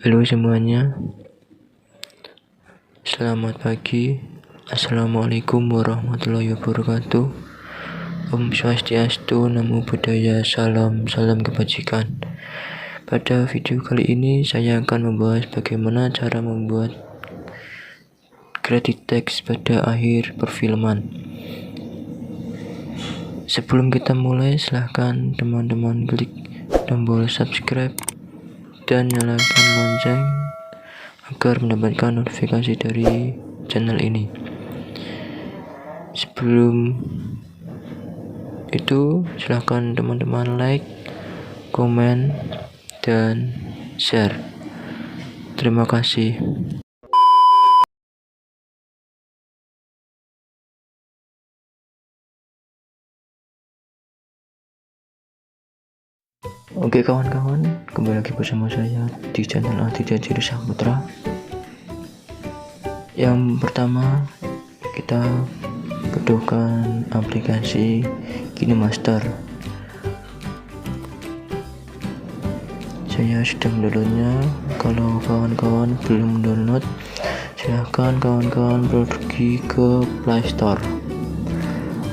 Halo semuanya, selamat pagi. Assalamualaikum warahmatullahi wabarakatuh. Om Swastiastu, Namo Buddhaya, salam kebajikan. Pada video kali ini saya akan membahas bagaimana cara membuat credit text pada akhir perfilman. Sebelum kita mulai, silahkan teman-teman klik tombol subscribe dan nyalakan lonceng agar mendapatkan notifikasi dari channel ini. Sebelum itu, silahkan teman-teman like, komen, dan share. Terima kasih. Oke kawan-kawan, kembali lagi bersama saya di channel Aditya Jiri Saputra. Yang pertama, kita butuhkan aplikasi KineMaster. Saya sudah mendownloadnya. Kalau kawan-kawan belum download, silahkan kawan-kawan pergi ke Play Store.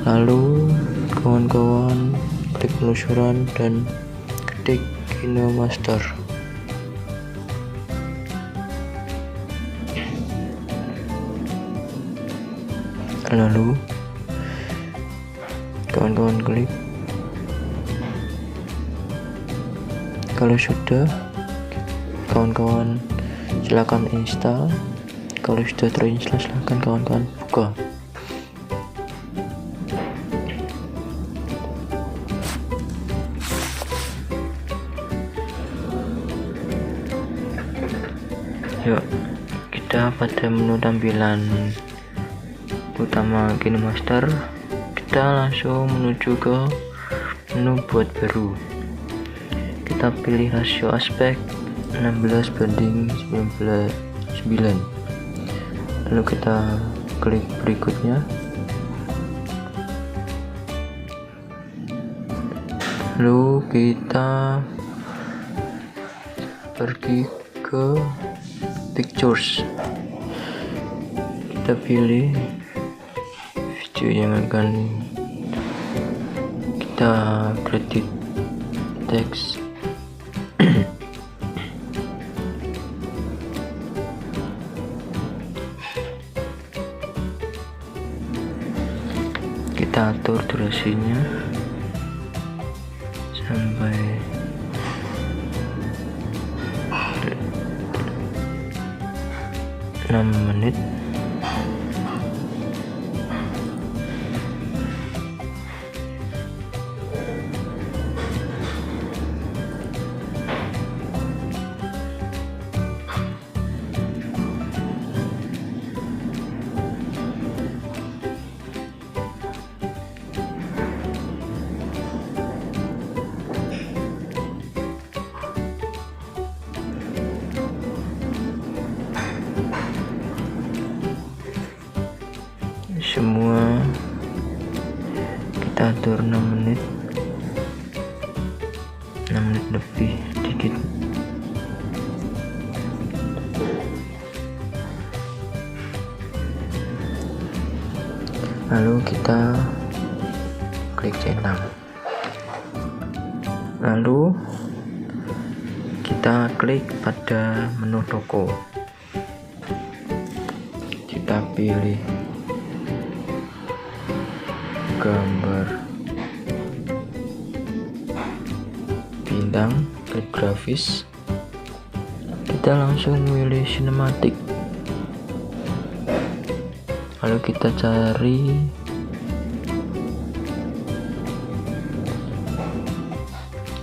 Lalu kawan-kawan klik penelusuran dan ketik KineMaster. Lalu kawan-kawan klik. Kalau sudah, kawan-kawan silakan install. Kalau sudah terinstall, silakan kawan-kawan buka. Yuk, kita pada menu tampilan utama KineMaster. Kita langsung menuju ke menu buat baru. Kita pilih rasio aspek 16:9. Lalu kita klik berikutnya. Lalu kita pergi ke pictures. Kita pilih video yang akan kita credit text. Kita atur durasinya sampai 6 menit. Semua kita atur 6 menit lebih sedikit. Lalu kita klik centang. Lalu kita klik pada menu toko. Kita pilih gambar bintang, klik grafis. Kita langsung memilih sinematik. Lalu kita cari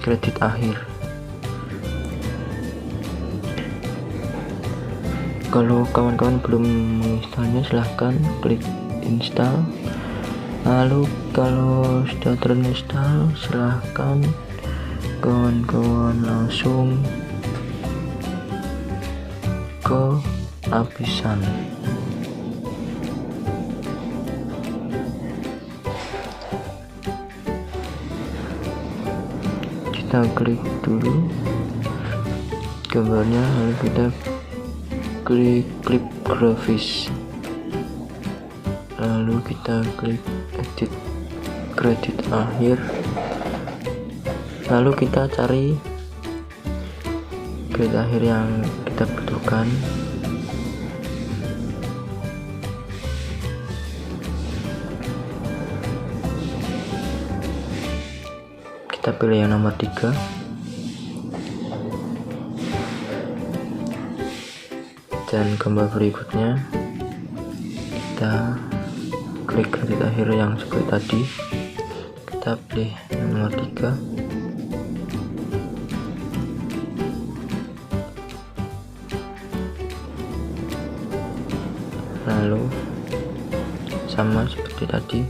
kredit akhir. Kalau kawan-kawan belum menginstalnya, silahkan klik install. Lalu kalau sudah terinstall, silahkan kawan-kawan langsung ke lapisan. Kita klik dulu. gambarnya, lalu kita klik clip grafis, lalu kita klik edit kredit akhir, lalu kita cari kredit akhir yang kita butuhkan. Kita pilih yang nomor 3. Dan gambar berikutnya kita klik kredit akhir yang seperti tadi, kita pilih nomor 3. Lalu sama seperti tadi,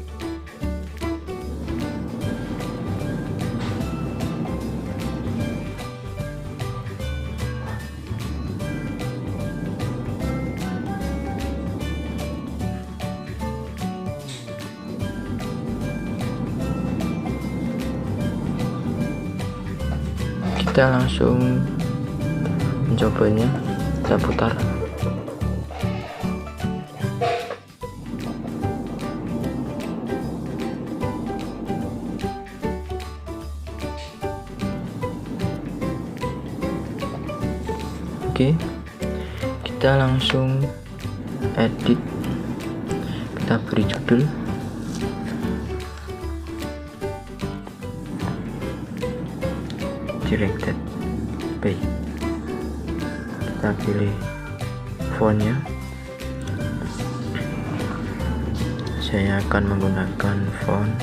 kita langsung mencobanya. Kita putar. Oke, kita langsung edit. Kita beri judul Directed by. Kita pilih fontnya. Saya akan menggunakan font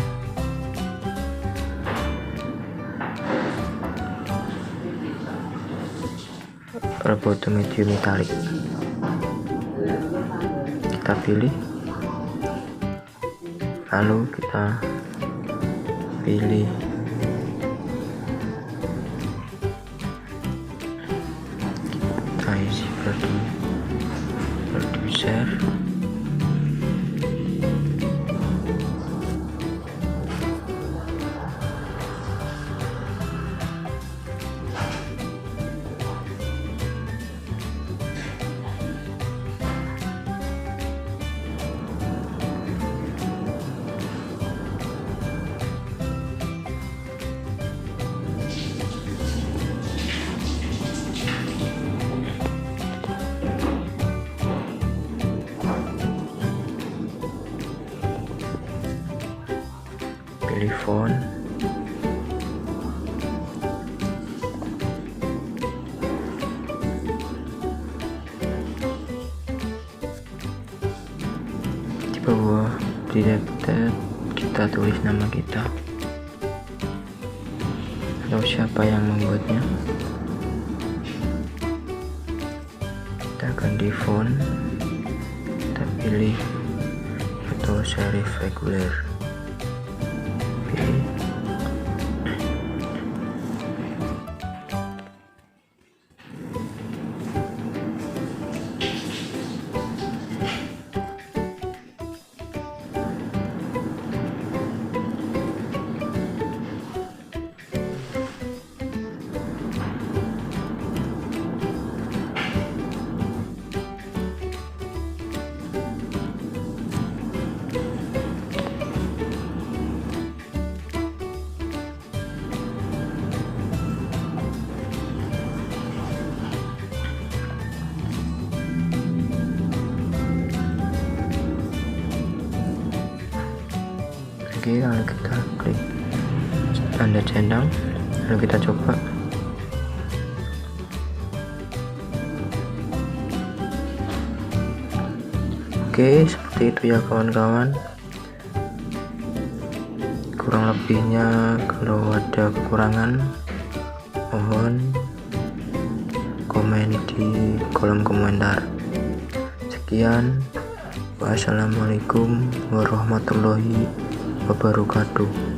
Roboto Medium Italic. Kita pilih, lalu kita pilih isi producer. Pilih font, di bawah directed kita tulis nama kita atau siapa yang membuatnya. Kita ganti font, kita pilih auto serif reguler. Oke, lalu kita klik tanda centang, lalu kita coba. Oke, seperti itu ya kawan-kawan. Kurang lebihnya kalau ada kekurangan mohon komen di kolom komentar. Sekian, wassalamualaikum warahmatullahi wabarakatuh.